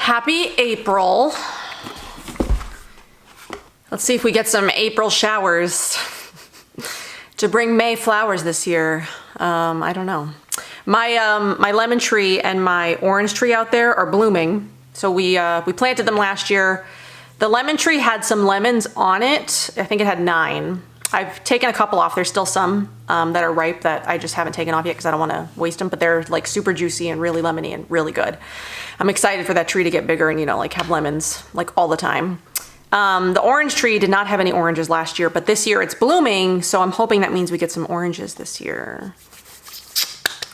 Happy April. Let's see if we get some April showers to bring May flowers this year. I don't know. My lemon tree and my orange tree out there are blooming. So we planted them last year. The lemon tree had some lemons on it. I think it had 9. I've taken a couple off. There's still some that are ripe that I just haven't taken off yet because I don't want to waste them, but they're like super juicy and really lemony and really good. I'm excited for that tree to get bigger and, you know, like have lemons like all the time. The orange tree did not have any oranges last year, but this year it's blooming, so I'm hoping that means we get some oranges this year.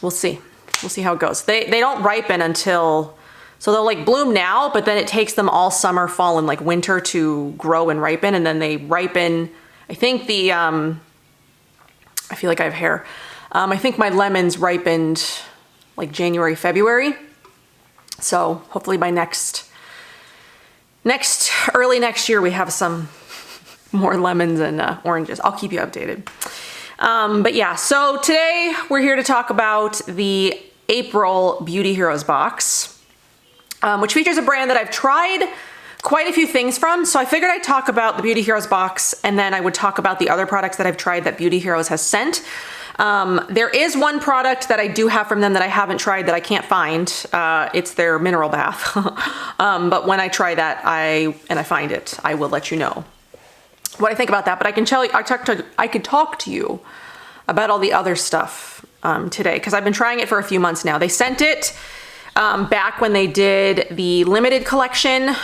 We'll see. We'll see how it goes. They don't ripen until, so they'll like bloom now, but then it takes them all summer, fall, and like winter to grow and ripen, and then they ripen. I think the, I feel like I have hair. I think my lemons ripened like January, February. So hopefully by early next year, we have some more lemons and oranges. I'll keep you updated. But yeah, so today we're here to talk about the April Beauty Heroes box, which features a brand that I've tried quite a few things from. So I figured I'd talk about the Beauty Heroes box and then I would talk about the other products that I've tried that Beauty Heroes has sent. There is one product that I do have from them that I haven't tried that I can't find. It's their mineral bath. But when I try that and I find it, I will let you know what I think about that. But I can tell you, I could talk to you about all the other stuff today because I've been trying it for a few months now. They sent it back when they did the limited collection,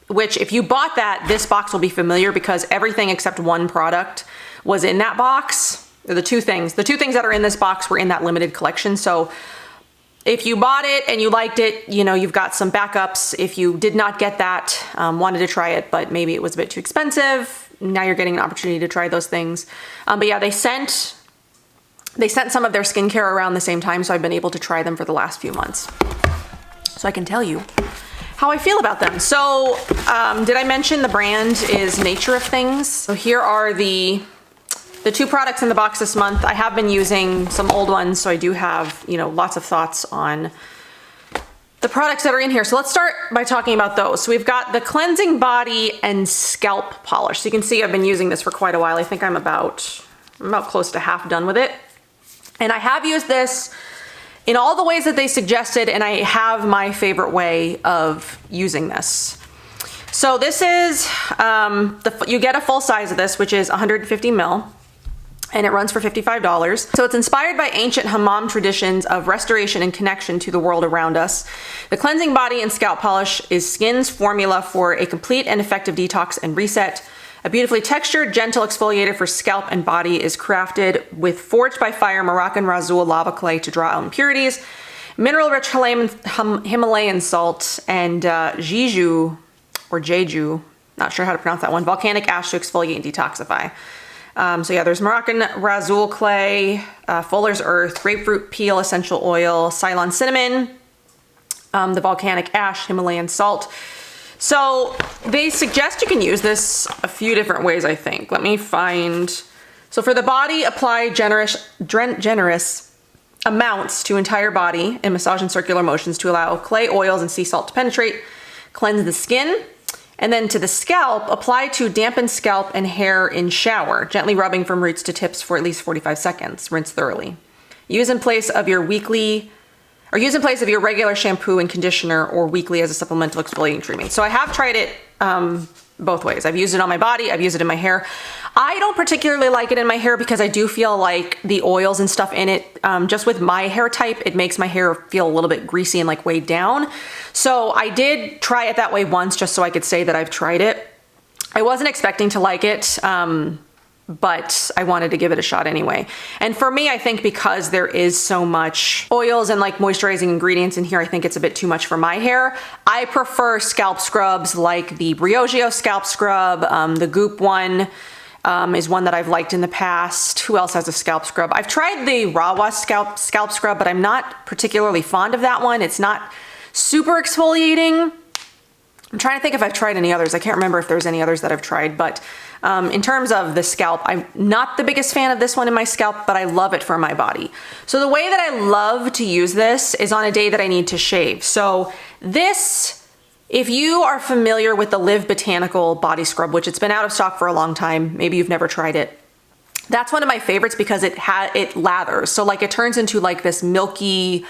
which if you bought that, this box will be familiar because everything except one product was in that box. The two things that are in this box were in that limited collection. So if you bought it and you liked it, you know, you've got some backups. If you did not get that, wanted to try it, but maybe it was a bit too expensive, now you're getting an opportunity to try those things. But yeah, they sent some of their skincare around the same time, so I've been able to try them for the last few months. So I can tell you how I feel about them. So did I mention the brand is Natureofthings? So here are the 2 products in the box this month. I have been using some old ones, so I do have, you know, lots of thoughts on the products that are in here. So let's start by talking about those. So we've got the cleansing body and scalp polish. So you can see I've been using this for quite a while. I think I'm about close to half done with it. And I have used this in all the ways that they suggested, and I have my favorite way of using this. So this is, you get a full size of this, which is 150 ml. And it runs for $55. So it's inspired by ancient hammam traditions of restoration and connection to the world around us. The cleansing body and scalp polish is skin's formula for a complete and effective detox and reset. A beautifully textured, gentle exfoliator for scalp and body is crafted with forged by fire Moroccan Razul lava clay to draw out impurities, mineral-rich Himalayan salt, and Jeju, or Jeju, not sure how to pronounce that one, volcanic ash to exfoliate and detoxify. So yeah, there's Moroccan Razul clay, Fuller's earth, grapefruit peel essential oil, Ceylon cinnamon, the volcanic ash, Himalayan salt. So they suggest you can use this a few different ways, I think. Let me find. So for the body, apply generous amounts to entire body in massage and circular motions to allow clay oils and sea salt to penetrate, cleanse the skin. And then to the scalp, apply to dampen scalp and hair in shower, gently rubbing from roots to tips for at least 45 seconds. Rinse thoroughly. Use in place of your regular shampoo and conditioner or weekly as a supplemental exfoliating treatment. So I have tried it both ways. I've used it on my body, I've used it in my hair. I don't particularly like it in my hair because I do feel like the oils and stuff in it, just with my hair type, it makes my hair feel a little bit greasy and like weighed down. So I did try it that way once just so I could say that I've tried it. I wasn't expecting to like it, but I wanted to give it a shot anyway. And for me, I think because there is so much oils and like moisturizing ingredients in here, I think it's a bit too much for my hair. I prefer scalp scrubs like the Briogeo scalp scrub, the Goop one. Is one that I've liked in the past. Who else has a scalp scrub? I've tried the Rawa scalp scrub, but I'm not particularly fond of that one. It's not super exfoliating. I'm trying to think if I've tried any others. I can't remember if there's any others that I've tried, but in terms of the scalp, I'm not the biggest fan of this one in my scalp, but I love it for my body. So the way that I love to use this is on a day that I need to shave. So this If you are familiar with the Live Botanical body scrub, which it's been out of stock for a long time, maybe you've never tried it. That's one of my favorites because it lathers. So like it turns into like this milky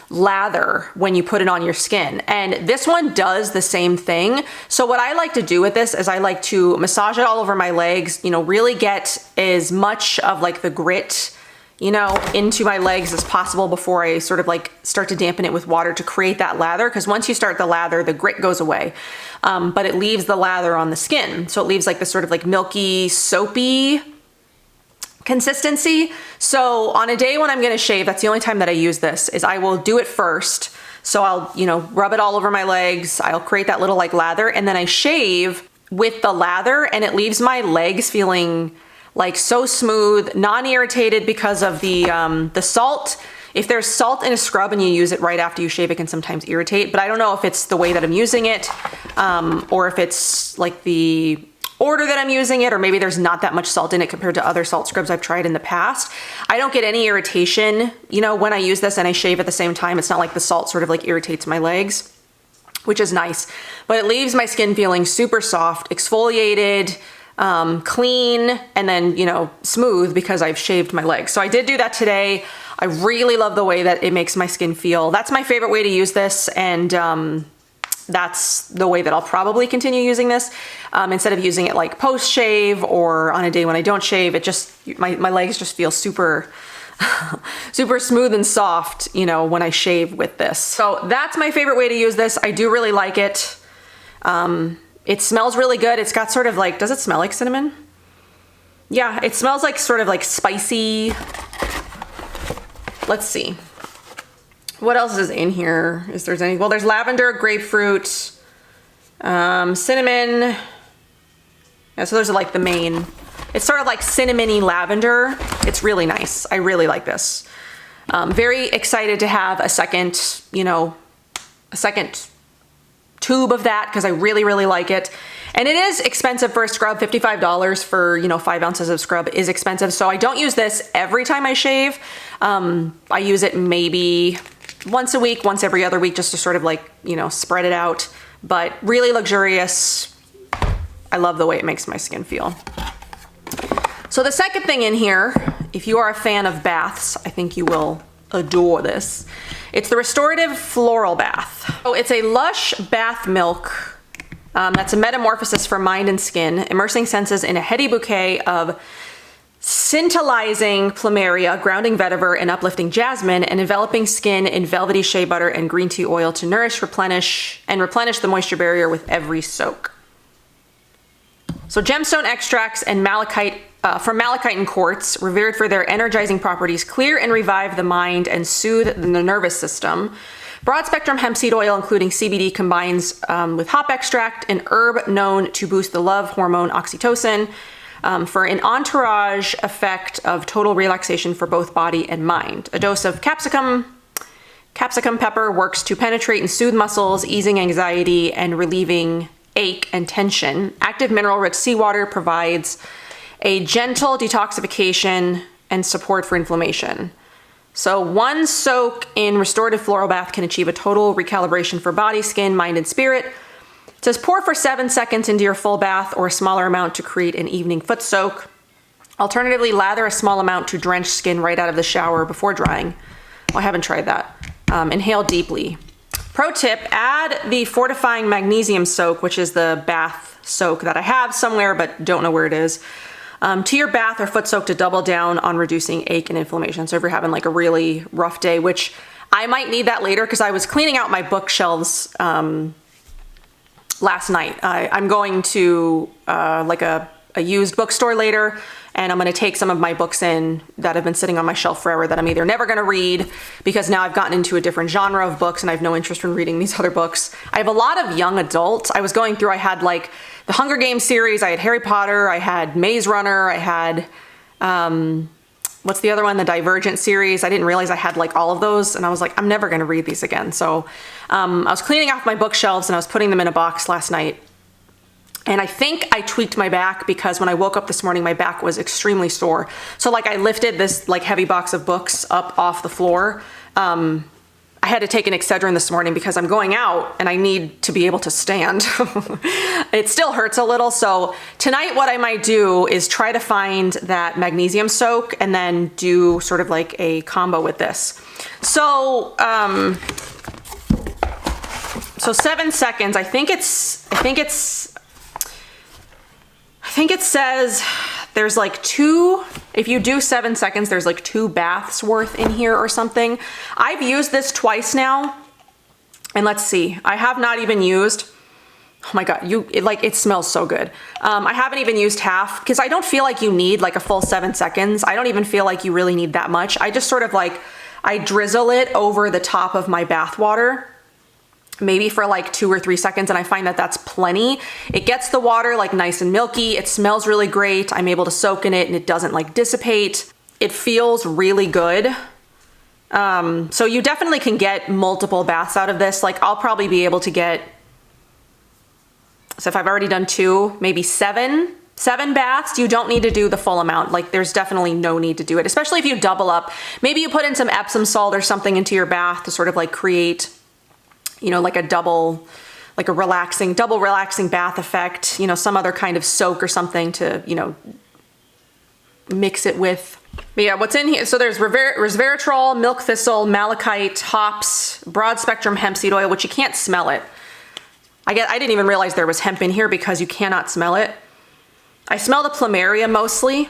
lather when you put it on your skin. And this one does the same thing. So what I like to do with this is I like to massage it all over my legs, you know, really get as much of like the grit, you know, into my legs as possible before I sort of like start to dampen it with water to create that lather. Because once you start the lather, the grit goes away, but it leaves the lather on the skin. So it leaves like this sort of like milky, soapy consistency. So on a day when I'm gonna shave, that's the only time that I use this, is I will do it first. So I'll, you know, rub it all over my legs. I'll create that little like lather, and then I shave with the lather, and it leaves my legs feeling like so smooth, non-irritated because of the salt. If there's salt in a scrub and you use it right after you shave, it can sometimes irritate, but I don't know if it's the way that I'm using it, or if it's like the order that I'm using it, or maybe there's not that much salt in it compared to other salt scrubs I've tried in the past. I don't get any irritation, you know, when I use this and I shave at the same time. It's not like the salt sort of like irritates my legs, which is nice, but it leaves my skin feeling super soft, exfoliated, clean, and then, you know, smooth because I've shaved my legs. So I did do that today. I really love the way that it makes my skin feel. That's my favorite way to use this, and that's the way that I'll probably continue using this. Instead of using it like post shave or on a day when I don't shave, it just, my legs just feel super, super smooth and soft, you know, when I shave with this. So that's my favorite way to use this. I do really like it. It smells really good. It's got sort of like, does it smell like cinnamon? Yeah, it smells like sort of like spicy. Let's see. What else is in here? Is there's any, well, there's lavender, grapefruit, cinnamon. Yeah, so those are like the main. It's sort of like cinnamony lavender. It's really nice. I really like this. Very excited to have a second, you know, a second tube of that because I really, really like it. And it is expensive for a scrub. $55 for, you know, 5 ounces of scrub is expensive. So I don't use this every time I shave. I use it maybe once a week, once every other week, just to sort of like, you know, spread it out, but really luxurious. I love the way it makes my skin feel. So the second thing in here, if you are a fan of baths, I think you will adore this. It's the Restorative Floral Bath. So it's a lush bath milk that's a metamorphosis for mind and skin, immersing senses in a heady bouquet of scintillizing plumeria, grounding vetiver, and uplifting jasmine, and enveloping skin in velvety shea butter and green tea oil to nourish, replenish the moisture barrier with every soak. So gemstone extracts and malachite from malachite and quartz, revered for their energizing properties, clear and revive the mind and soothe the nervous system. Broad spectrum hemp seed oil, including CBD, combines with hop extract, an herb known to boost the love hormone oxytocin, for an entourage effect of total relaxation for both body and mind. A dose of capsicum pepper works to penetrate and soothe muscles, easing anxiety and relieving ache and tension. Active mineral-rich seawater provides a gentle detoxification and support for inflammation. So one soak in Restorative Floral Bath can achieve a total recalibration for body, skin, mind, and spirit. It says pour for 7 seconds into your full bath or a smaller amount to create an evening foot soak. Alternatively, lather a small amount to drench skin right out of the shower before drying. Well, I haven't tried that. Inhale deeply. Pro tip, add the fortifying magnesium soak, which is the bath soak that I have somewhere but don't know where it is, to your bath or foot soak to double down on reducing ache and inflammation. So if you're having like a really rough day, which I might need that later because I was cleaning out my bookshelves last night. I'm going to like a used bookstore later, and I'm going to take some of my books in that have been sitting on my shelf forever that I'm either never going to read because now I've gotten into a different genre of books and I have no interest in reading these other books. I have a lot of young adults. I was going through, I had like the Hunger Games series, I had Harry Potter, I had Maze Runner, I had, what's the other one? The Divergent series. I didn't realize I had like all of those, and I was like, I'm never going to read these again. So I was cleaning off my bookshelves and I was putting them in a box last night. And I think I tweaked my back because when I woke up this morning, my back was extremely sore. So like I lifted this like heavy box of books up off the floor, I had to take an Excedrin this morning because I'm going out and I need to be able to stand. It still hurts a little. So tonight what I might do is try to find that magnesium soak and then do sort of like a combo with this. So, 7 seconds, I think it says there's like 2, if you do 7 seconds, there's like 2 baths worth in here or something. I've used this twice now, and let's see, I have not even used, oh my God, it smells so good. I haven't even used half, because I don't feel like you need like a full 7 seconds. I don't even feel like you really need that much. I just sort of like, I drizzle it over the top of my bath water, maybe for like 2 or 3 seconds, and I find that that's plenty. It gets the water like nice and milky. It smells really great. I'm able to soak in it and it doesn't like dissipate. It feels really good. So you definitely can get multiple baths out of this. Like I'll probably be able to get, so if I've already done 2, maybe 7 baths. You don't need to do the full amount. Like there's definitely no need to do it, especially if you double up. Maybe you put in some Epsom salt or something into your bath to sort of like create, you know, like a double relaxing bath effect, you know, some other kind of soak or something to, you know, mix it with. But yeah, what's in here? So there's resveratrol, milk thistle, malachite, hops, broad spectrum hemp seed oil, which you can't smell it. I didn't even realize there was hemp in here because you cannot smell it. I smell the plumeria mostly.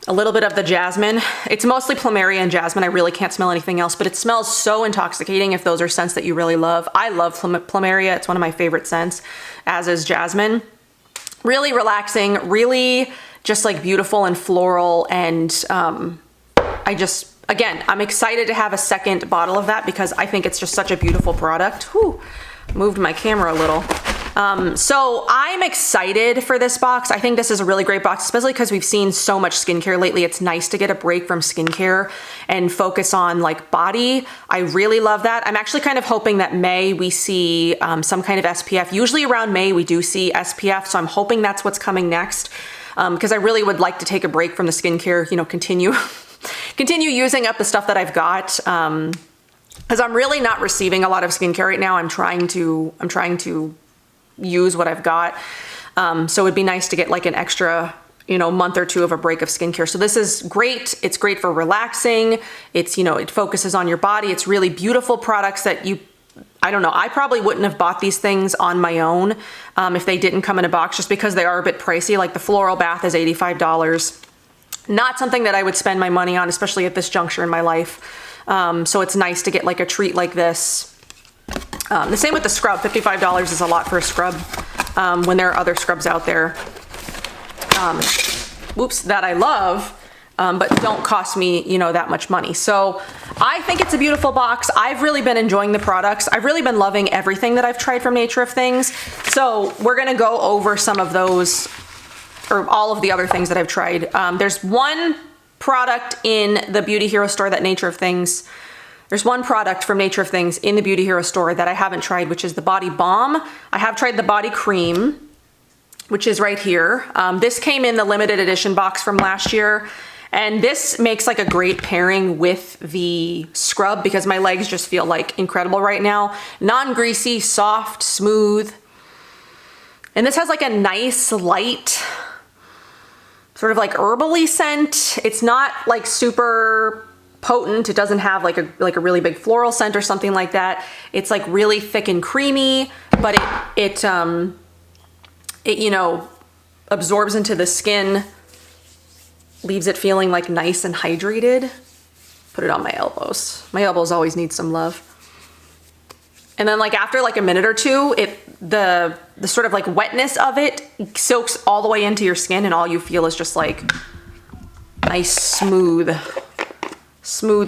A little bit of the jasmine. It's mostly plumeria and jasmine. I really can't smell anything else, but it smells so intoxicating if those are scents that you really love. I love plumeria. It's one of my favorite scents, as is jasmine. Really relaxing, really just like beautiful and floral. And again, I'm excited to have a second bottle of that because I think it's just such a beautiful product. Whew, moved my camera a little. So I'm excited for this box. I think this is a really great box, especially because we've seen so much skincare lately. It's nice to get a break from skincare and focus on like body. I really love that. I'm actually kind of hoping that May we see some kind of SPF. Usually around May we do see SPF, so I'm hoping that's what's coming next because I really would like to take a break from the skincare, you know, continue using up the stuff that I've got. Because I'm really not receiving a lot of skincare right now. I'm trying to use what I've got. So it'd be nice to get like an extra, you know, month or 2 of a break of skincare. So this is great. It's great for relaxing. It's, you know, it focuses on your body. It's really beautiful products that I don't know, I probably wouldn't have bought these things on my own if they didn't come in a box, just because they are a bit pricey. Like the Floral bath is $85. Not something that I would spend my money on, especially at this juncture in my life. So it's nice to get like a treat like this. The same with the scrub. $55 is a lot for a scrub when there are other scrubs out there that I love, but don't cost me, you know, that much money. So I think it's a beautiful box. I've really been enjoying the products. I've really been loving everything that I've tried from Natureofthings. So we're gonna go over some of those, or all of the other things that I've tried. There's one product in the Beauty Hero store that There's one product from Natureofthings in the Beauty Hero store that I haven't tried, which is the body balm. I have tried the body cream, which is right here. This came in the limited edition box from last year. And this makes like a great pairing with the scrub because my legs just feel like incredible right now. Non-greasy, soft, smooth. And this has like a nice light, sort of like herbally scent. It's not like super potent. It doesn't have like a really big floral scent or something like that. It's like really thick and creamy, but it you know, absorbs into the skin, leaves it feeling like nice and hydrated. Put it on my elbows. My elbows always need some love. And then like after like a minute or 2, the sort of like wetness of it soaks all the way into your skin, and all you feel is just like nice smooth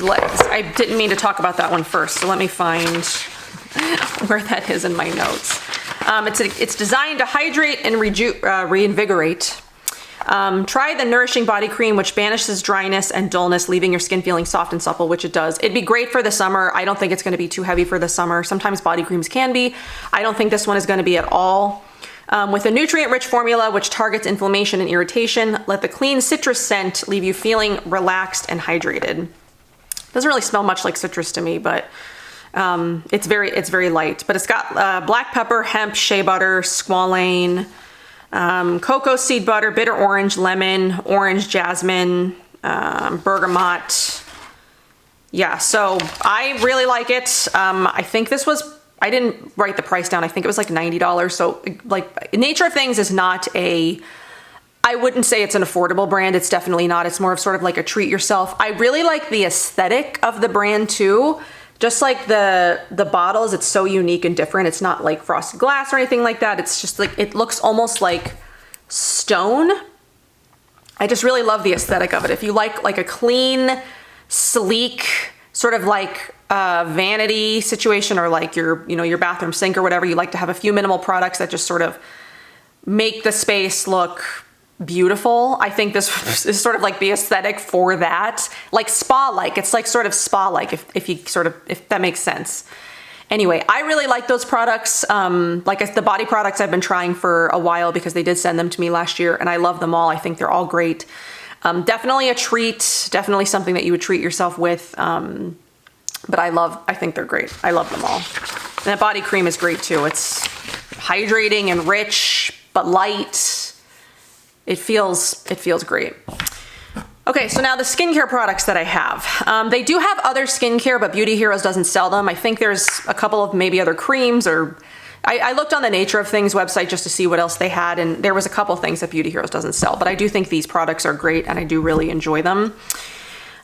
legs. I didn't mean to talk about that one first, so let me find where that is in my notes. It's designed to hydrate and reinvigorate. Try the Nourishing Body Cream, which banishes dryness and dullness, leaving your skin feeling soft and supple, which it does. It'd be great for the summer. I don't think it's going to be too heavy for the summer. Sometimes body creams can be. I don't think this one is going to be at all. With a nutrient-rich formula which targets inflammation and irritation, let the clean citrus scent leave you feeling relaxed and hydrated. Doesn't really smell much like citrus to me, but It's very light, but it's got black pepper, hemp, shea butter, squalane, cocoa seed butter, bitter orange, lemon, orange, jasmine, bergamot. Yeah, so I really like it. I think this was, I didn't write the price down. I think it was like $90. So like Nature of Things is not a, I wouldn't say it's an affordable brand. It's definitely not. It's more of sort of like a treat yourself. I really like the aesthetic of the brand too. Just like the bottles, it's so unique and different. It's not like frosted glass or anything like that. It's just like, it looks almost like stone. I just really love the aesthetic of it. If you like a clean, sleek, sort of like vanity situation, or like your bathroom sink or whatever, you like to have a few minimal products that just sort of make the space look beautiful. I think this is sort of like the aesthetic for that, like spa-like. It's like sort of spa-like, if that makes sense. Anyway, I really like those products. The body products I've been trying for a while because they did send them to me last year, and I love them all. I think they're all great. Definitely a treat, definitely something that you would treat yourself with. But I think they're great. I love them all. And that body cream is great too. It's hydrating and rich, but light. It feels great. Okay, so now the skincare products that I have. They do have other skincare, but Beauty Heroes doesn't sell them. I think there's a couple of maybe other creams, or I looked on the Nature of Things website just to see what else they had, and there was a couple things that Beauty Heroes doesn't sell, but I do think these products are great and I do really enjoy them.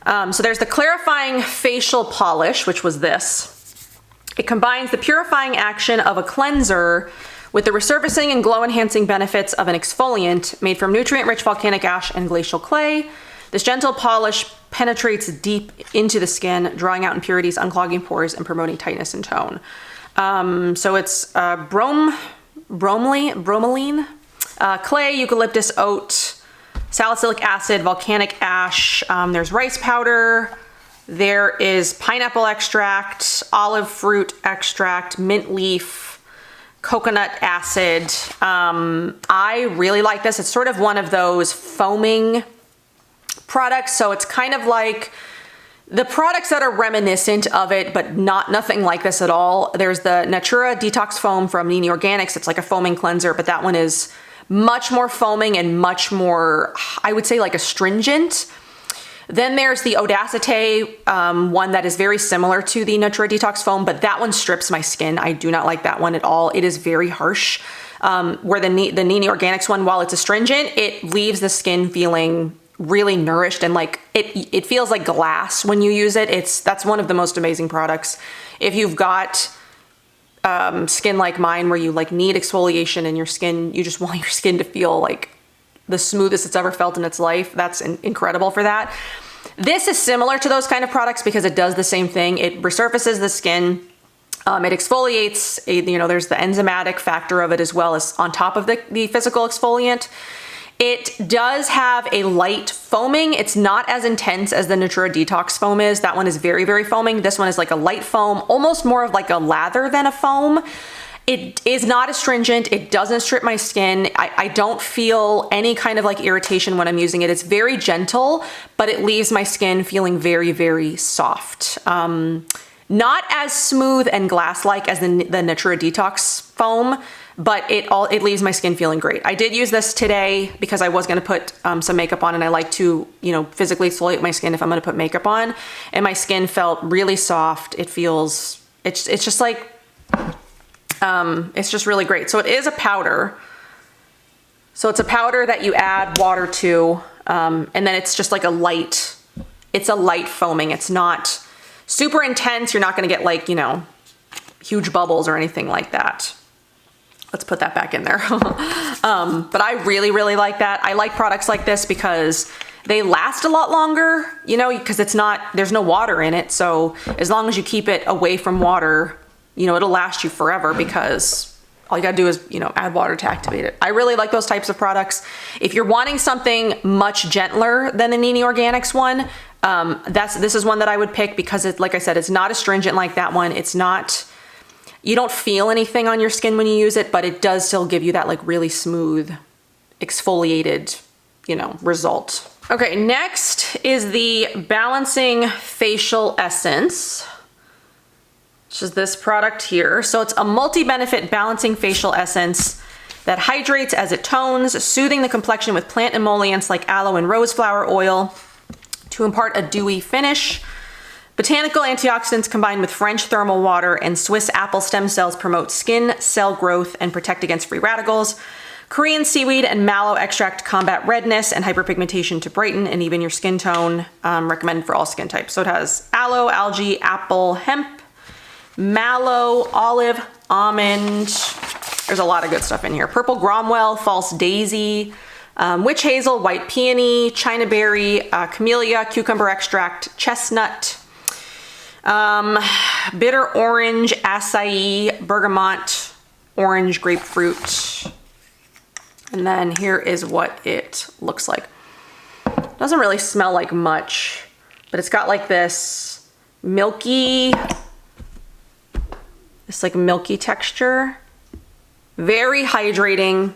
So there's the Clarifying Facial Polish, which was this. It combines the purifying action of a cleanser with the resurfacing and glow-enhancing benefits of an exfoliant made from nutrient-rich volcanic ash and glacial clay. This gentle polish penetrates deep into the skin, drawing out impurities, unclogging pores, and promoting tightness and tone. So it's bromelain, clay, eucalyptus oat, salicylic acid, volcanic ash. There's rice powder. There is pineapple extract, olive fruit extract, mint leaf, coconut acid. I really like this. It's sort of one of those foaming products. So it's kind of like the products that are reminiscent of it, but nothing like this at all. There's the Natura Detox Foam from Nini Organics. It's like a foaming cleanser, but that one is much more foaming and much more, I would say, like astringent. Then there's the Audacity one that is very similar to the Natura Detox Foam, but that one strips my skin. I do not like that one at all. It is very harsh. Where the Nini Organics one, while it's astringent, it leaves the skin feeling really nourished, and like it feels like glass when you use it. That's one of the most amazing products. If you've got skin like mine, where you like need exfoliation in your skin, you just want your skin to feel like the smoothest it's ever felt in its life, that's incredible for that. This is similar to those kind of products because it does the same thing. It resurfaces the skin. It exfoliates. There's the enzymatic factor of it as well as on top of the physical exfoliant. It does have a light foaming. It's not as intense as the Natura Detox Foam is. That one is very, very foaming. This one is like a light foam, almost more of like a lather than a foam. It is not astringent. It doesn't strip my skin. I don't feel any kind of like irritation when I'm using it. It's very gentle, but it leaves my skin feeling very, very soft. Not as smooth and glass-like as the Natura Detox Foam, but it leaves my skin feeling great. I did use this today because I was gonna put some makeup on, and I like to, physically exfoliate my skin if I'm gonna put makeup on, and my skin felt really soft. It's just like, it's just really great. So it is a powder. So it's a powder that you add water to, and then it's just like a light foaming. It's not super intense. You're not gonna get like, huge bubbles or anything like that. Let's put that back in there. But I really, really like that. I like products like this because they last a lot longer, because there's no water in it. So as long as you keep it away from water, it'll last you forever because all you gotta do is, add water to activate it. I really like those types of products. If you're wanting something much gentler than the Nini Organics one, this is one that I would pick because like I said, it's not astringent like that one. You don't feel anything on your skin when you use it, but it does still give you that like really smooth, exfoliated, result. Okay, next is the Balancing Facial Essence. which is this product here. So it's a multi-benefit balancing facial essence that hydrates as it tones, soothing the complexion with plant emollients like aloe and rose flower oil to impart a dewy finish. Botanical antioxidants combined with French thermal water and Swiss apple stem cells promote skin cell growth and protect against free radicals. Korean seaweed and mallow extract combat redness and hyperpigmentation to brighten and even your skin tone. Recommended for all skin types. So it has aloe, algae, apple, hemp, mallow, olive, almond. There's a lot of good stuff in here. Purple Cromwell, false daisy, witch hazel, white peony, china berry, camellia, cucumber extract, chestnut, bitter orange, acai, bergamot, orange, grapefruit. And then here is what it looks like. Doesn't really smell like much, but it's got like this milky texture. Very hydrating.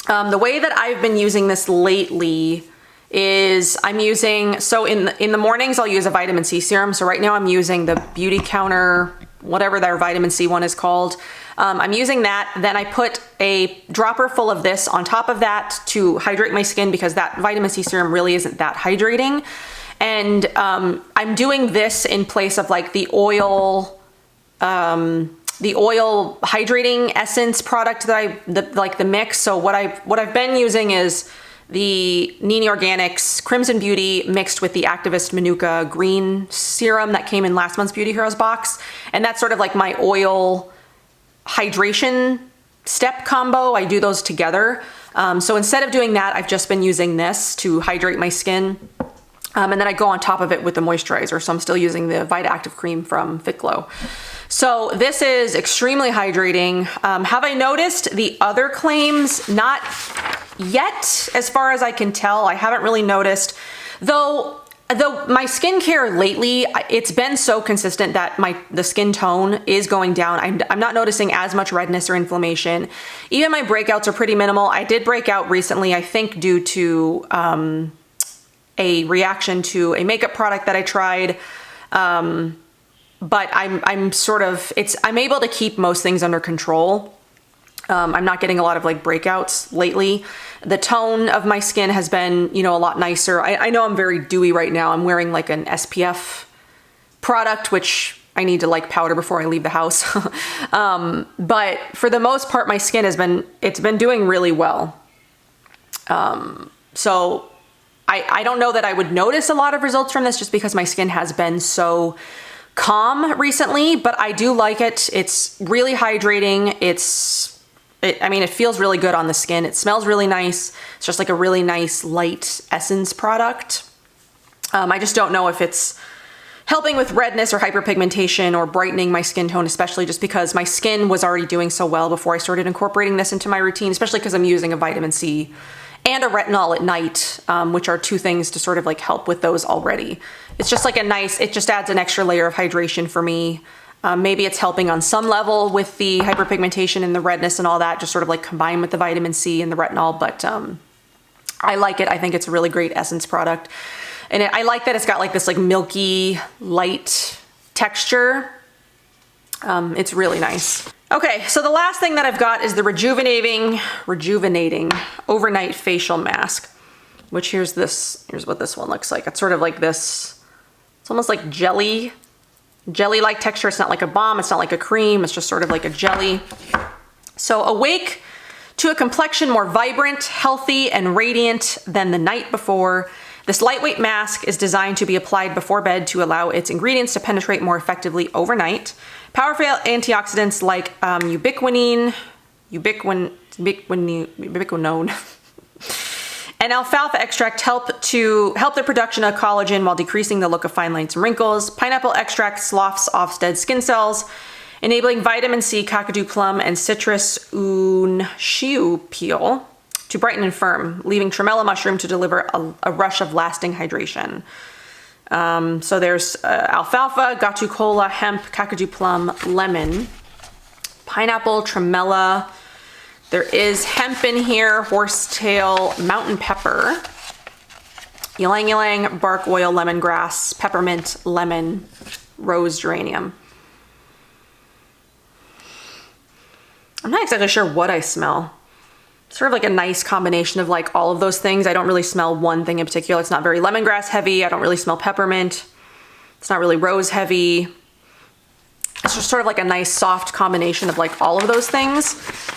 The way that I've been using this lately is I'm using, so in the mornings I'll use a vitamin C serum. So right now I'm using the Beauty Counter, whatever their vitamin C one is called. I'm using that. Then I put a dropper full of this on top of that to hydrate my skin because that vitamin C serum really isn't that hydrating. And I'm doing this in place of like the oil hydrating essence product that like the mix. So what I've been using is the Nini Organics Crimson Beauty mixed with the Activist Manuka green serum that came in last month's Beauty Heroes box. And that's sort of like my oil hydration step combo. I do those together. So instead of doing that, I've just been using this to hydrate my skin. And then I go on top of it with the moisturizer. So I'm still using the Vita Active Cream from Fit Glow. So this is extremely hydrating. Have I noticed the other claims? Not yet, as far as I can tell. I haven't really noticed. Though my skincare lately, it's been so consistent that the skin tone is going down. I'm not noticing as much redness or inflammation. Even my breakouts are pretty minimal. I did break out recently, I think due to a reaction to a makeup product that I tried. But I'm able to keep most things under control. I'm not getting a lot of like breakouts lately. The tone of my skin has been, a lot nicer. I know I'm very dewy right now. I'm wearing like an SPF product, which I need to like powder before I leave the house. But for the most part, my skin it's been doing really well. So I don't know that I would notice a lot of results from this just because my skin has been so calm recently, but I do like it. It's really hydrating. It feels really good on the skin. It smells really nice. It's just like a really nice light essence product. I just don't know if it's helping with redness or hyperpigmentation or brightening my skin tone, especially just because my skin was already doing so well before I started incorporating this into my routine, especially because I'm using a vitamin C and a retinol at night, which are two things to sort of like help with those already. It's just like it just adds an extra layer of hydration for me. Maybe it's helping on some level with the hyperpigmentation and the redness and all that, just sort of like combined with the vitamin C and the retinol, but I like it. I think it's a really great essence product. And I like that it's got like this like milky light texture. It's really nice. Okay, so the last thing that I've got is the rejuvenating overnight facial mask, which here's what this one looks like. It's sort of like this, it's almost like jelly-like texture. It's not like a balm, it's not like a cream, it's just sort of like a jelly. So awake to a complexion more vibrant, healthy, and radiant than the night before. This lightweight mask is designed to be applied before bed to allow its ingredients to penetrate more effectively overnight. Powerful antioxidants like ubiquinone, and alfalfa extract help the production of collagen while decreasing the look of fine lines and wrinkles. Pineapple extract sloughs off dead skin cells, enabling vitamin C, kakadu plum, and citrus shiu peel to brighten and firm, leaving tremella mushroom to deliver a rush of lasting hydration. So there's alfalfa, gatu kola, hemp, kakadu plum, lemon, pineapple, tremella. There is hemp in here, horsetail, mountain pepper, ylang ylang, bark oil, lemongrass, peppermint, lemon, rose geranium. I'm not exactly sure what I smell. Sort of like a nice combination of like all of those things. I don't really smell one thing in particular. It's not very lemongrass heavy. I don't really smell peppermint. It's not really rose heavy. It's just sort of like a nice soft combination of like all of those things.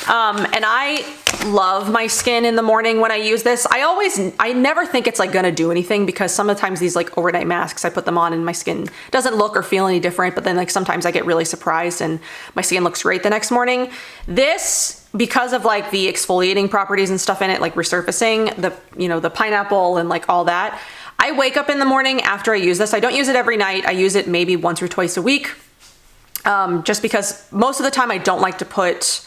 And I love my skin in the morning when I use this. I never think it's like gonna do anything, because sometimes these like overnight masks, I put them on and my skin doesn't look or feel any different, but then like sometimes I get really surprised and my skin looks great the next morning. This, because of like the exfoliating properties and stuff in it, like resurfacing, the pineapple and like all that, I wake up in the morning after I use this. I don't use it every night. I use it maybe once or twice a week. Just because most of the time I don't like to put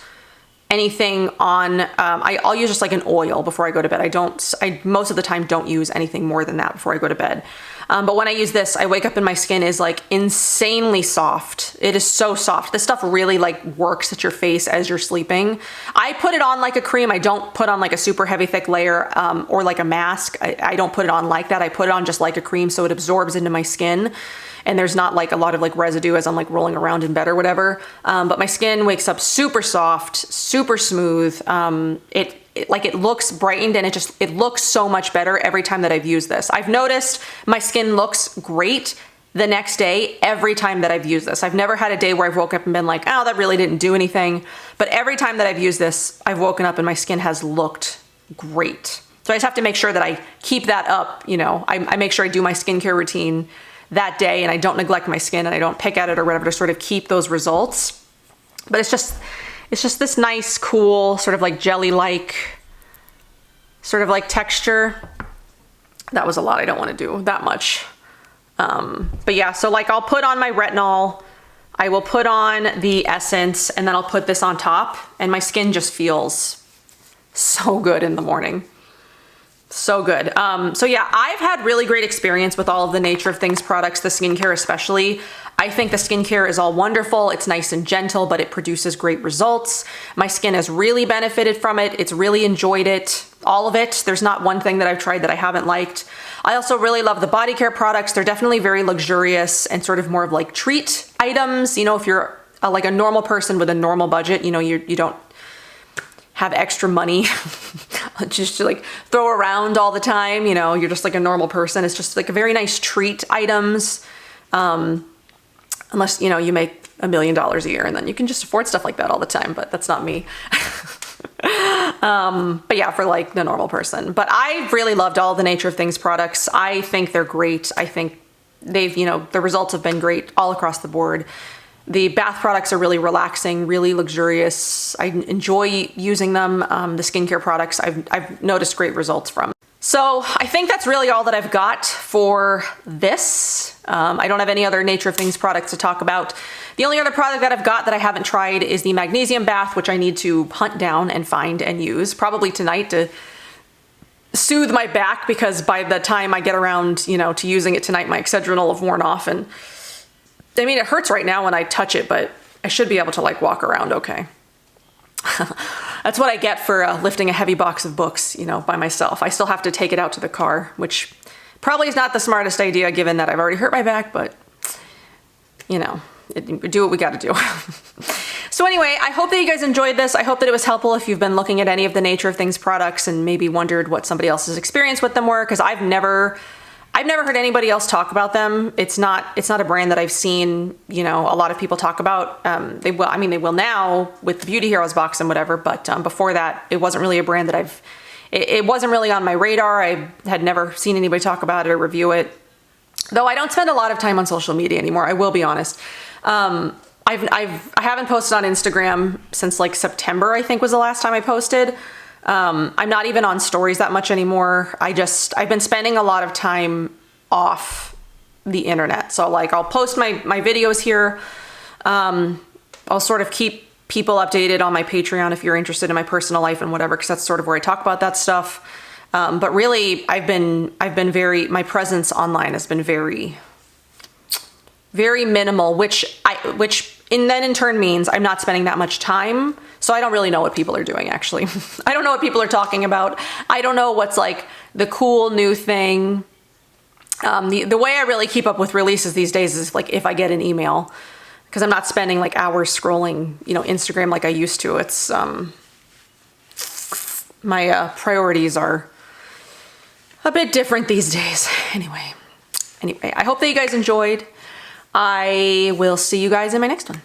anything on, I'll use just like an oil before I go to bed. I most of the time don't use anything more than that before I go to bed. But when I use this, I wake up and my skin is like insanely soft. It is so soft. This stuff really like works at your face as you're sleeping. I put it on like a cream. I don't put on like a super heavy thick layer, or like a mask. I don't put it on like that. I put it on just like a cream so it absorbs into my skin. And there's not like a lot of like residue as I'm like rolling around in bed or whatever. But my skin wakes up super soft, super smooth. It looks brightened, and it looks so much better every time that I've used this. I've noticed my skin looks great the next day every time that I've used this. I've never had a day where I've woke up and been like, oh, that really didn't do anything. But every time that I've used this, I've woken up and my skin has looked great. So I just have to make sure that I keep that up. I make sure I do my skincare routine that day and I don't neglect my skin and I don't pick at it or whatever to sort of keep those results. But it's just this nice, cool, sort of like jelly-like sort of like texture. That was a lot. I don't want to do that much. But yeah, so like I'll put on my retinol, I will put on the essence, and then I'll put this on top, and my skin just feels so good in the morning. So good. So yeah, I've had really great experience with all of the Nature of Things products, the skincare especially. I think the skincare is all wonderful. It's nice and gentle, but it produces great results. My skin has really benefited from it. It's really enjoyed it, all of it. There's not one thing that I've tried that I haven't liked. I also really love the body care products. They're definitely very luxurious and sort of more of like treat items. If you're like a normal person with a normal budget, you don't have extra money just to like throw around all the time. You're just like a normal person. It's just like a very nice treat items. Unless, you make $1 million a year and then you can just afford stuff like that all the time, but that's not me. But yeah, for like the normal person. But I really loved all the Nature of Things products. I think they're great. I think they've, the results have been great all across the board. The bath products are really relaxing, really luxurious. I enjoy using them. The skincare products I've noticed great results from. So I think that's really all that I've got for this. I don't have any other Nature of Things products to talk about. The only other product that I've got that I haven't tried is the magnesium bath, which I need to hunt down and find and use probably tonight to soothe my back, because by the time I get around, to using it tonight, my Excedrin will have worn off. And I mean, it hurts right now when I touch it, but I should be able to like walk around okay. That's what I get for lifting a heavy box of books, by myself. I still have to take it out to the car, which probably is not the smartest idea given that I've already hurt my back, but do what we got to do. So anyway, I hope that you guys enjoyed this. I hope that it was helpful if you've been looking at any of the Nature of Things products and maybe wondered what somebody else's experience with them were, because I've never heard anybody else talk about them. It's not a brand that I've seen, a lot of people talk about. They will now with the Beauty Heroes box and whatever, but before that, it wasn't really a brand that it wasn't really on my radar. I had never seen anybody talk about it or review it. Though I don't spend a lot of time on social media anymore, I will be honest. I haven't posted on Instagram since like September, I think was the last time I posted. I'm not even on stories that much anymore. I've been spending a lot of time off the internet. So like I'll post my videos here. I'll sort of keep people updated on my Patreon if you're interested in my personal life and whatever, because that's sort of where I talk about that stuff. But really my presence online has been very, very minimal, which then in turn means I'm not spending that much time. So I don't really know what people are doing, actually. I don't know what people are talking about. I don't know what's like the cool new thing. The way I really keep up with releases these days is like if I get an email, because I'm not spending like hours scrolling, you know, Instagram like I used to. It's, my priorities are a bit different these days. Anyway, I hope that you guys enjoyed. I will see you guys in my next one.